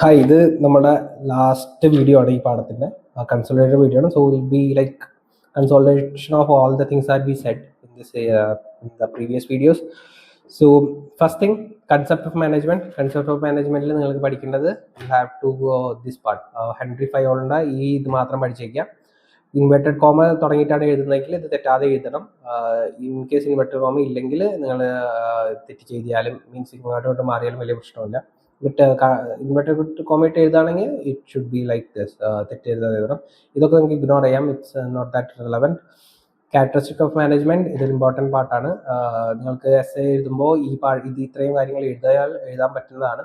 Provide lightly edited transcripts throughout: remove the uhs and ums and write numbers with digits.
Hi, ഇത് നമ്മുടെ last video ആണ് ഈ പാഠത്തിന്റെ കൺസോളിഡേറ്റഡ് വീഡിയോ ആണ്. So will be like consolidation of all the things that we said in this in the previous videos. So first thing, concept of management. Concept of മാനേജ്മെന്റിൽ നിങ്ങൾക്ക് പഠിക്കേണ്ടത് you have to go this part. Henry ഫയോളിന്റെ ഈ ഇത് മാത്രം പഠിച്ചേക്കാം. Inverted comma തുടങ്ങിയിട്ടാണ് എഴുതുന്നതെങ്കിൽ ഇത് തെറ്റാതെ എഴുതണം. ഇൻ കേസ് ഇൻവെർട്ടഡ് കോമ ഇല്ലെങ്കിൽ നിങ്ങൾ തെറ്റ് ചെയ്താലും മീൻസ് ഇങ്ങോട്ടോട്ട് മാറിയാലും വലിയ പ്രശ്നമില്ല. ബട്ട് ഇൻവെർട്ടഡ് കോമ ഇട്ട് എഴുതുകയാണെങ്കിൽ it should be like this. തെറ്റ് എഴുതാതെ എഴുതണം. ഇതൊക്കെ നിങ്ങൾക്ക് ഇഗ്നോർ ചെയ്യാം. It's not that relevant. Characteristic of management ഇതൊരു ഇമ്പോർട്ടൻറ്റ് പാർട്ടാണ്. നിങ്ങൾക്ക് എസ് എഴുതുമ്പോൾ ഇത് ഇത്രയും കാര്യങ്ങൾ എഴുതാൻ പറ്റുന്നതാണ്.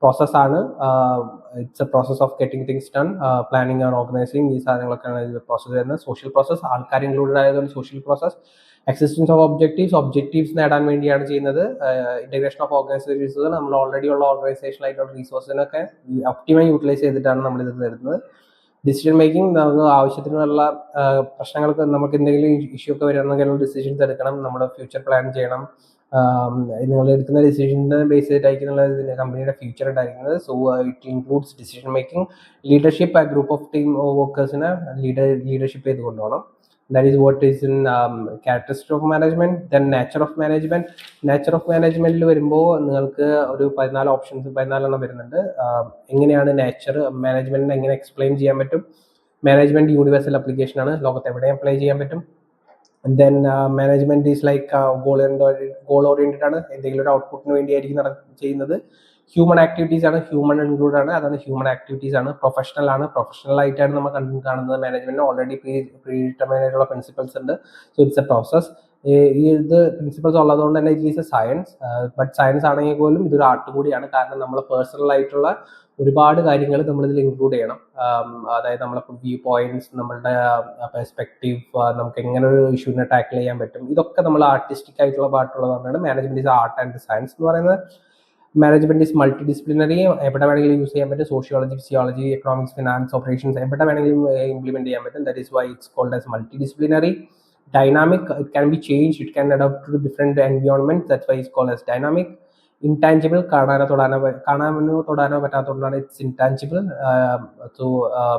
പ്രോസസ്സാണ്. It's A process of getting things done. Planning and organising ഈ സാധനങ്ങളൊക്കെയാണ് ഇത് പ്രോസസ്സ് വരുന്നത്. സോഷ്യൽ പ്രോസസ്, ആൾക്കാർ ഇൻക്ലൂഡഡ് ആയതുകൊണ്ട് social process. Existence of objectives നേടാൻ വേണ്ടിയാണ് ചെയ്യുന്നത്. ഇന്റഗ്രേഷൻ ഓഫ് ഓർഗനൈസേഷൻസ് നമ്മൾ ഓൾറെഡി ഉള്ള ഓർഗനൈസേഷനായിട്ടുള്ള റിസോഴ്സിനൊക്കെ ഒപ്റ്റിമൈ യൂട്ടിലൈസ് ചെയ്തിട്ടാണ് നമ്മൾ ഇത് തരുന്നത്. ഡിസിഷൻ മേക്കിംഗ്, നമുക്ക് ആവശ്യത്തിനുള്ള പ്രശ്നങ്ങൾക്ക് നമുക്ക് എന്തെങ്കിലും ഇഷ്യൂ ഒക്കെ വരികയാണെങ്കിൽ ഡിസിഷൻസ് എടുക്കണം, നമ്മുടെ ഫ്യൂച്ചർ പ്ലാൻ ചെയ്യണം. നിങ്ങൾ എടുക്കുന്ന ഡിസിഷൻ്റെ ബേസ് ചെയ്തിട്ടായിരിക്കും കമ്പനിയുടെ ഫ്യൂച്ചർ ഉണ്ടായിരിക്കുന്നത്. So it includes decision making. Leadership, ആ ഗ്രൂപ്പ് ഓഫ് ടീം വർക്കേഴ്സിനെ ലീഡർഷിപ്പ് ചെയ്ത് കൊണ്ടുപോകണം. That is what is in characteristic of management. Then nature of management. Nature of management വരുമ്പോൾ നിങ്ങൾക്ക് ഒരു 14 ഓപ്ഷൻസ് 14 വരുന്നുണ്ട്. എങ്ങനെയാണ് നേച്ചർ മാനേജ്മെന്റിനെ എങ്ങനെ എക്സ്പ്ലെയിൻ ചെയ്യാൻ പറ്റും? മാനേജ്മെന്റ് യൂണിവേഴ്സൽ ആപ്ലിക്കേഷൻ ആണ്, ലോകത്ത് എവിടെയും അപ്ലൈ ചെയ്യാൻ പറ്റും. Then management is like goal oriented ആണ്, എന്തെങ്കിലും ഒരു ഔട്ട്പുട്ടിന് വേണ്ടിയായിരിക്കും ചെയ്യുന്നത്. ഹ്യൂമൻ ആക്ടിവിറ്റീസ് ആണ്, ഹ്യൂമൻ ഇൻക്ലൂഡ് ആണ്, അതാണ് ഹ്യൂമൻ ആക്ടിവിറ്റീസ് ആണ്. പ്രൊഫഷണൽ ആണ്, പ്രൊഫഷണൽ ആയിട്ടാണ് നമ്മൾ കാണുന്നത്. മാനേജ്മെന്റിന് ഓൾറെഡി പ്രീഡിറ്റർമൈൻഡ് ആയിട്ടുള്ള പ്രിൻസിപ്പൾസ് ഉണ്ട്. So it's A process. ഇത് പ്രിൻസിപ്പൾസ് ഉള്ളതുകൊണ്ട് തന്നെ it is A science. But science ആണെങ്കിൽ പോലും ഇതൊരു ആർട്ട് കൂടിയാണ്. കാരണം നമ്മൾ പേഴ്സണൽ ആയിട്ടുള്ള ഒരുപാട് കാര്യങ്ങൾ നമ്മളിതിൽ ഇൻക്ലൂഡ് ചെയ്യണം. അതായത് നമ്മളെ വ്യൂ പോയിന്റ്സ്, നമ്മളുടെ പെർസ്പെക്റ്റീവ്, നമുക്ക് എങ്ങനെ ഒരു ഇഷ്യൂവിനെ ടാക്കിൾ ചെയ്യാൻ പറ്റും, ഇതൊക്കെ നമ്മൾ ആർട്ടിസ്റ്റിക് ആയിട്ടുള്ള പാട്ടുള്ളതുകൊണ്ടാണ് management is art and science എന്ന് പറയുന്നത്. Management is multidisciplinary. എവിടെ വേണമെങ്കിലും യൂസ് ചെയ്യാൻ പറ്റും. Sociology, physiology, economics, finance, operations എവിടെ വേണമെങ്കിലും ഇംപ്ലിമെന്റ് ചെയ്യാൻ പറ്റും. That is why it's called as multidisciplinary. Dynamic, it can be changed, it can adapt to different environments, that's why it's called as dynamic. Intangible, കാണാനോ തൊടാനോ പറ്റാത്തതുകൊണ്ടാണ് it's intangible. So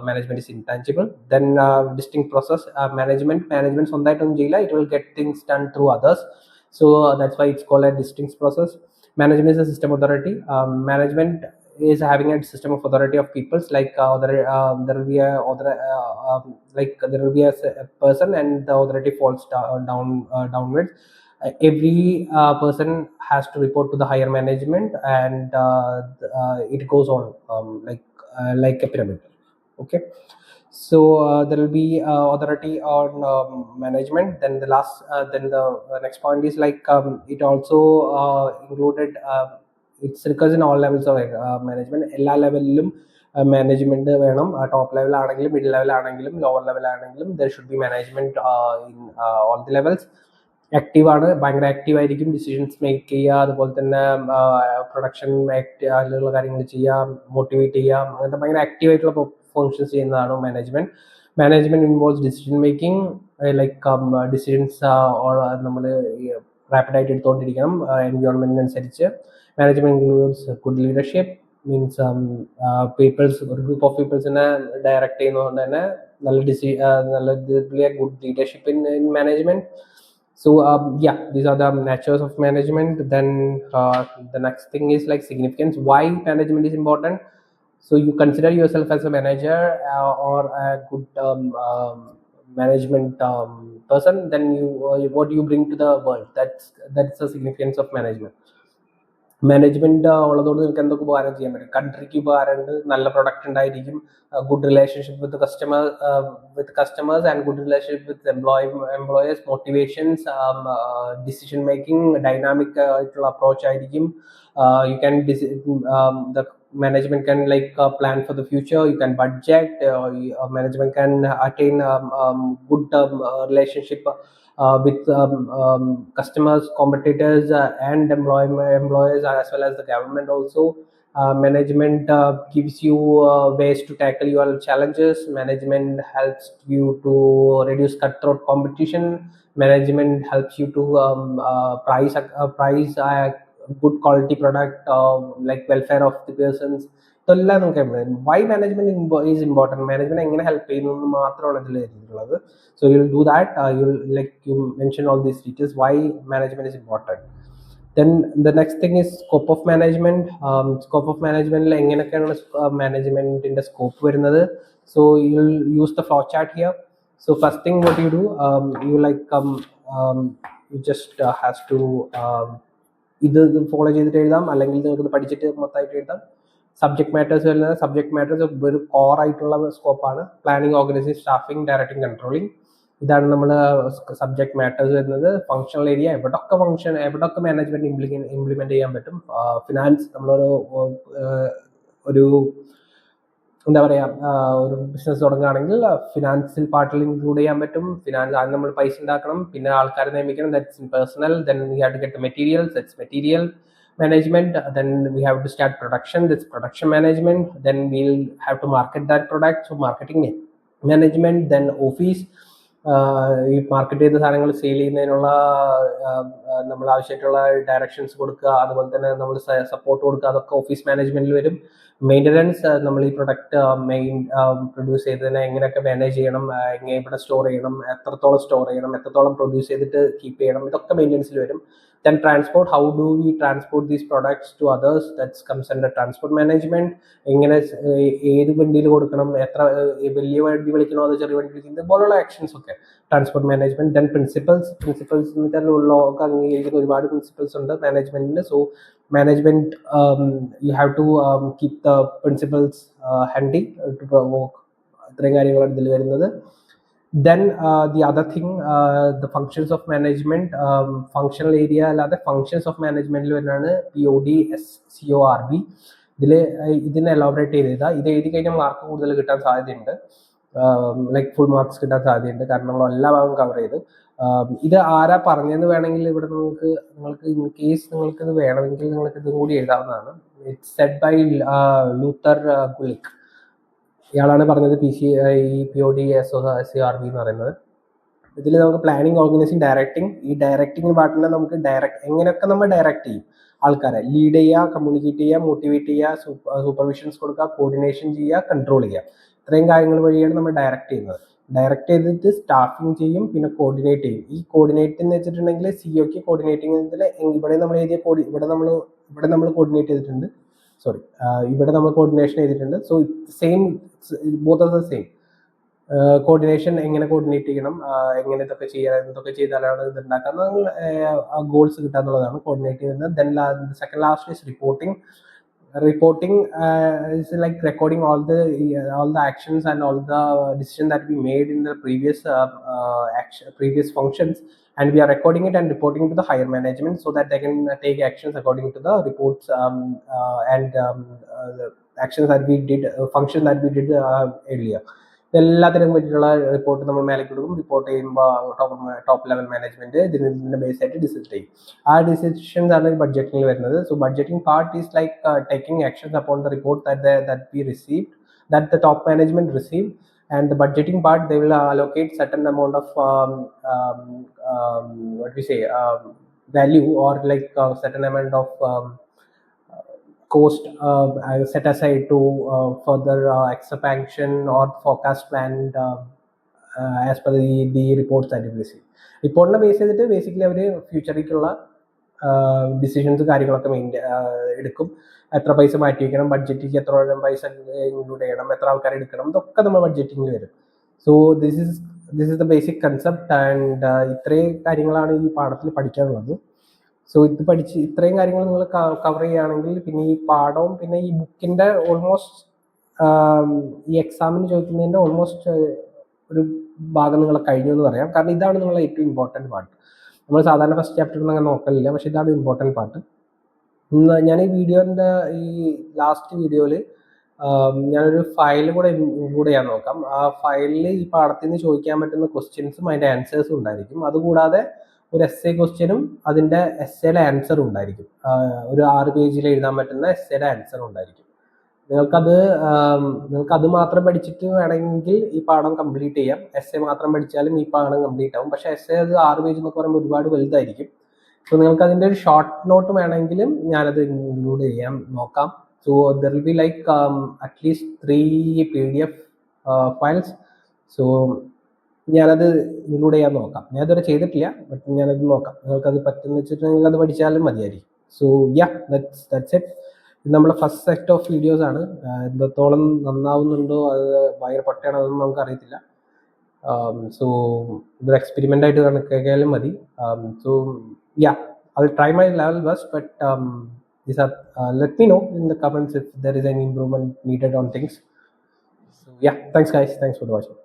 management is intangible. Then distinct process. Management സ്വന്തമായിട്ടൊന്നും ചെയ്യില്ല, it will get things done through others. So that's why it's called a distinct process. Management is a system authority. Management is having a system of authority of peoples, like there will be a person and the authority falls downwards. Every person has to report to the higher management, and it goes on like a pyramid. Okay, so there will be authority on management. Then the next point is like it also included it's requires in all levels of management. എല്ലാ ലെവലിലും management വേണം. Top level ആണെങ്കിലും middle level ആണെങ്കിലും lower level ആണെങ്കിലും there should be management in all the levels. Active ആണ്, ഭയങ്കര active ആയിരിക്കും, decisions make ചെയ്യുക, അതുപോലെ തന്നെ പ്രൊഡക്ഷൻ അതിലുള്ള കാര്യങ്ങൾ ചെയ്യാം, മോട്ടിവേറ്റ് ചെയ്യാം, അങ്ങനത്തെ ഭയങ്കര ആക്റ്റീവ് ആയിട്ടുള്ള ഫങ്ഷൻസ് ചെയ്യുന്നതാണ് management. Management involves decision making, like decisions നമ്മൾ റാപ്പിഡായിട്ട് എടുത്തുകൊണ്ടിരിക്കണം എൻവയോൺമെന്റിനനുസരിച്ച്. Management includes good leadership, means people's or group of people's-നെ ഡയറക്റ്റ് ചെയ്യുന്നതുകൊണ്ട് തന്നെ നല്ല good leadership in management. So yeah, these are the natures of management. Then the next thing is like significance. Why management is important? So you consider yourself as a manager or a good management person, then what do you bring to the world? That's the significance of management. Management ഉള്ളതുകൊണ്ട് നിങ്ങൾക്ക് എന്തൊക്കെ ഉപകാരം ചെയ്യാൻ പറ്റും? കൺട്രിക്ക് ഉപകാരമുണ്ട്, നല്ല product ഉണ്ടായിരിക്കും, good relationship with customers and good relationship with employers, motivations, decision making, dynamic ആയിട്ടുള്ള approach ആയിരിക്കും. You can the management can like plan for the future, you can budget, management can attain good relationship with customers, competitors, and employers, as well as the government also. Management gives you ways to tackle your challenges. Management helps you to reduce cutthroat competition. Management helps you to price good quality product, like welfare of the persons. ഇതെല്ലാം നമുക്ക് why management is important, management എങ്ങനെ help ചെയ്യുന്നു എന്ന് മാത്രമാണ് ഇതിൽ എഴുതിയിട്ടുള്ളത്. So you will do that, you will like you mention all these details why management is important. Then the next thing is scope of management. Scope of management എങ്ങനെയൊക്കെയാണ് മാനേജ്മെന്റിന്റെ scope വരുന്നത്. So you'll use the flow chart here. So first thing what you do, you like you just has to ഇത് follow ചെയ്തിട്ട് എഴുതാം, അല്ലെങ്കിൽ നിങ്ങൾക്ക് ഇത് പഠിച്ചിട്ട് മൊത്തമായിട്ട് എഴുതാം. സബ്ജക്ട് മാറ്റേഴ്സ് വരുന്നത്, സബ്ജക്ട് മാറ്റേഴ്സ് ഒരു കോർ ആയിട്ടുള്ള സ്കോപ്പാണ്. Planning, organising, staffing, directing, controlling. ഇതാണ് നമ്മൾ സബ്ജക്ട് മാറ്റേഴ്സ് വരുന്നത്. ഫങ്ഷണൽ ഏരിയ, എവിടൊക്കെ മാനേജ്മെന്റ് ഇംപ്ലിമെന്റ് ചെയ്യാൻ പറ്റും. ഫിനാൻസ്, നമ്മളൊരു ഒരു എന്താ പറയാ, ഒരു ബിസിനസ് തുടങ്ങുകയാണെങ്കിൽ ഫിനാൻഷ്യൽ പാർട്ടിൽ ഇൻക്ലൂഡ് ചെയ്യാൻ പറ്റും. ഫിനാൻസ് ആദ്യം നമ്മൾ പൈസ ഉണ്ടാക്കണം, പിന്നെ ആൾക്കാരെ നിയമിക്കണം, that's in personnel. Then we have to get the materials, that's material management. Then we have to start production, that's production management. Then we'll have to market that product, so marketing management. Then office, ഈ market ചെയ്ത സാധനങ്ങൾ sale ചെയ്യുന്നതിനുള്ള നമ്മൾ ആവശ്യമായിട്ടുള്ള directions കൊടുക്കുക, അതുപോലെ തന്നെ നമ്മൾ സപ്പോർട്ട് കൊടുക്കുക, അതൊക്കെ ഓഫീസ് മാനേജ്മെന്റിൽ വരും. മെയിൻ്റനൻസ്, നമ്മൾ ഈ പ്രൊഡക്റ്റ് പ്രൊഡ്യൂസ് ചെയ്തതിനെ എങ്ങനെയൊക്കെ മാനേജ് ചെയ്യണം, എങ്ങനെ ഇവിടെ സ്റ്റോർ ചെയ്യണം, എത്രത്തോളം സ്റ്റോർ ചെയ്യണം, എത്രത്തോളം പ്രൊഡ്യൂസ് ചെയ്തിട്ട് കീപ്പ് ചെയ്യണം, ഇതൊക്കെ മെയിൻ്റനൻസിൽ വരും. Then transport, how do we transport these products to others, that comes under transport management. എങ്ങനെ ഏത് വണ്ടിയിൽ കൊടുക്കണം, എത്ര വലിയ വണ്ടി വിളിക്കണോ അതോ ചെറിയ വണ്ടി വിളിക്കുന്നത്, ഇതുപോലുള്ള ആക്ഷൻസ് ഒക്കെ ട്രാൻസ്പോർട്ട് മാനേജ്മെന്റ്. ദെൻ പ്രിൻസിപ്പൽസ് എന്ന് വെച്ചാൽ ലോക അംഗീകരിക്കുന്ന ഒരുപാട് പ്രിൻസിപ്പൽസ് ഉണ്ട് മാനേജ്മെന്റിന്. So management, you have to keep the principles handy to provoke. ഇത്രയും കാര്യങ്ങളാണ് ഇതിൽ വരുന്നത്. Then the other thing, the functions of management, functional area അല്ലാതെ functions of management വരുന്നതാണ് POD SCORB. ഇതിനെ എലോബറേറ്റ് ചെയ്താൽ ഇത് എഴുതി കഴിഞ്ഞാൽ മാർക്ക് കൂടുതൽ കിട്ടാൻ സാധ്യതയുണ്ട്, ലൈക്ക് ഫുൾ മാർക്സ് കിട്ടാൻ സാധ്യതയുണ്ട്, കാരണം നമ്മൾ എല്ലാ ഭാഗവും കവർ ചെയ്തു. ഇത് ആരാ പറഞ്ഞതെന്ന് വേണമെങ്കിൽ ഇവിടെ നിങ്ങൾക്ക് ഇൻ കേസ് നിങ്ങൾക്ക് ഇത് വേണമെങ്കിൽ നിങ്ങൾക്ക് ഇതും കൂടി എഴുതാവുന്നതാണ്. It's said by Luther Gulick. ഇയാളാണ് പറഞ്ഞത് POD SCORB എന്ന് പറയുന്നത്. ഇതിൽ നമുക്ക് പ്ലാനിങ്, ഓർഗനൈസിങ്, ഡയറക്ടിങ്. ഈ ഡയറക്ടിങ് പാർട്ടിനെ നമുക്ക് എങ്ങനെയൊക്കെ നമ്മൾ ഡയറക്റ്റ് ചെയ്യും, ആൾക്കാരെ ലീഡ് ചെയ്യുക, കമ്മ്യൂണിക്കേറ്റ് ചെയ്യുക, മോട്ടിവേറ്റ് ചെയ്യുക, സൂപ്പർവിഷൻസ് കൊടുക്കുക, കോർഡിനേഷൻ ചെയ്യുക, കൺട്രോൾ ചെയ്യുക. ഇത്രയും കാര്യങ്ങൾ വഴിയാണ് നമ്മൾ ഡയറക്റ്റ് ചെയ്യുന്നത്. ഡയറക്റ്റ് ചെയ്തിട്ട് സ്റ്റാഫിങ് ചെയ്യും, പിന്നെ കോർഡിനേറ്റ് ചെയ്യും. ഈ കോർഡിനേറ്റ് എന്ന് വെച്ചിട്ടുണ്ടെങ്കിൽ സിഒക്ക് കോർഡിനേറ്റിംഗ് ഇവിടെ നമ്മൾ എഴുതിയ ഇവിടെ നമ്മൾ കോർഡിനേറ്റ് ചെയ്തിട്ടുണ്ട്. ഇവിടെ നമ്മൾ കോർഡിനേഷൻ ചെയ്തിട്ടുണ്ട്. So same, both of the same. Coordination എങ്ങനെ കോർഡിനേറ്റ് ചെയ്യണം, എങ്ങനെ ഇതൊക്കെ ചെയ്യാൻ, എന്തൊക്കെ ചെയ്താലാണ് ഇത് ഉണ്ടാക്കാൻ ഗോൾസ് കിട്ടാന്നുള്ളതാണ് കോർഡിനേറ്റ് ചെയ്യുന്നത്. Then second last is reporting. Reporting is like recording all the actions and all the decisions that we made in the previous functions, and we are recording it and reporting to the higher management so that they can take actions according to the reports and the actions that we did, function that we did earlier. എല്ലാത്തിനും പറ്റിയിട്ടുള്ള report നമ്മൾ മേലേക്ക് കൊടുക്കും. Report ചെയ്യുമ്പോൾ top level management ഇതിന്റെ base ആയിട്ട് decision ചെയ്യും. ആ ഡിസിഷൻസ് ആണ് ബഡ്ജറ്റിംഗിൽ വരുന്നത്. So budgeting part is like taking actions upon the report that we received, that the top management received. And the budgeting part, they will allocate certain amount of value, or like certain amount of cost set aside to further expansion or forecast planned as per the reports that you receive. റിപ്പോർട്ടിനെ base ചെയ്തിട്ട് basically അവർ ഫ്യൂച്ചറിലേക്കുള്ള decisions കാര്യങ്ങളൊക്കെ എടുക്കും. എത്ര പൈസ മാറ്റി വയ്ക്കണം, ബഡ്ജറ്റിലേക്ക് എത്ര പൈസ ഇൻക്ലൂഡ് ചെയ്യണം, എത്ര ആൾക്കാർ എടുക്കണം, ഇതൊക്കെ നമ്മൾ ബഡ്ജറ്റിങ്ങിൽ വരും. So this is the basic concept. And ഇത്രയും കാര്യങ്ങളാണ് ഈ പാഠത്തിൽ പഠിക്കാനുള്ളത്. സോ ഇത് പഠിച്ച് ഇത്രയും കാര്യങ്ങൾ നിങ്ങൾ കവർ ചെയ്യുകയാണെങ്കിൽ പിന്നെ ഈ പാഠവും പിന്നെ ഈ ബുക്കിൻ്റെ ഓൾമോസ്റ്റ് ഈ എക്സാമിന് ചോദിക്കുന്നതിൻ്റെ ഓൾമോസ്റ്റ് ഒരു ഭാഗം നിങ്ങൾ കഴിഞ്ഞു എന്ന് പറയാം. കാരണം ഇതാണ് നിങ്ങളെ ഏറ്റവും ഇമ്പോർട്ടൻറ്റ് പാർട്ട്. നമ്മൾ സാധാരണ ഫസ്റ്റ് ചാപ്റ്ററിൽ അങ്ങനെ നോക്കലില്ല, പക്ഷെ ഇതാണ് ഇമ്പോർട്ടൻറ്റ് പാർട്ട്. ഞാൻ ഈ വീഡിയോൻ്റെ ഈ ലാസ്റ്റ് വീഡിയോയിൽ ഞാനൊരു ഫയൽ കൂടെ ഇൻക്ലൂഡ് ചെയ്യാൻ നോക്കാം. ആ ഫയലിൽ ഈ പാഠത്തിൽ നിന്ന് ചോദിക്കാൻ പറ്റുന്ന ക്വസ്റ്റ്യൻസും അതിൻ്റെ ആൻസേഴ്സും ഉണ്ടായിരിക്കും. അതുകൂടാതെ ഒരു എസ് എ ക്വസ്റ്റ്യനും അതിൻ്റെ എസ്സേയുടെ ആൻസറും ഉണ്ടായിരിക്കും. ഒരു 6 പേജിൽ എഴുതാൻ പറ്റുന്ന എസ്സേയുടെ ആൻസറും ഉണ്ടായിരിക്കും. നിങ്ങൾക്കത് മാത്രം പഠിച്ചിട്ട് വേണമെങ്കിൽ ഈ പാഠം കംപ്ലീറ്റ് ചെയ്യാം. എസ് എ മാത്രം പഠിച്ചാലും ഈ പാഠം കംപ്ലീറ്റ് ആവും. പക്ഷേ എസ് എ അത് 6 പേജ് എന്നൊക്കെ പറയുമ്പോൾ ഒരുപാട് വലുതായിരിക്കും. സോ നിങ്ങൾക്ക് അതിൻ്റെ ഒരു ഷോർട്ട് നോട്ട് വേണമെങ്കിലും ഞാനത് ഇൻക്ലൂഡ് ചെയ്യാൻ നോക്കാം. So there will be like at least 3 PDF files. So ഞാനത് ഇൻക്ലൂഡ് ചെയ്യാൻ നോക്കാം. ഞാൻ ഇതുവരെ ചെയ്തിട്ടില്ല, ബട്ട് ഞാനത് നോക്കാം. നിങ്ങൾക്കത് പറ്റുന്ന വെച്ചിട്ട് നിങ്ങൾക്ക് അത് പഠിച്ചാലും മതിയായിരിക്കും. So yeah, that's it. ഇത് നമ്മുടെ ഫസ്റ്റ് സെറ്റ് ഓഫ് വീഡിയോസ് ആണ്. എത്രത്തോളം നന്നാവുന്നുണ്ടോ, അത് ഭയങ്കര പൊട്ടയാണോ അതൊന്നും നമുക്കറിയത്തില്ല. സോ ഇതൊരു എക്സ്പെരിമെൻ്റ് ആയിട്ട് കണക്കാക്കിയാലും മതി. So yeah, I'll try my level best, but these are let me know in the comments if there is any improvement needed on things. So yeah, thanks guys, thanks for watching.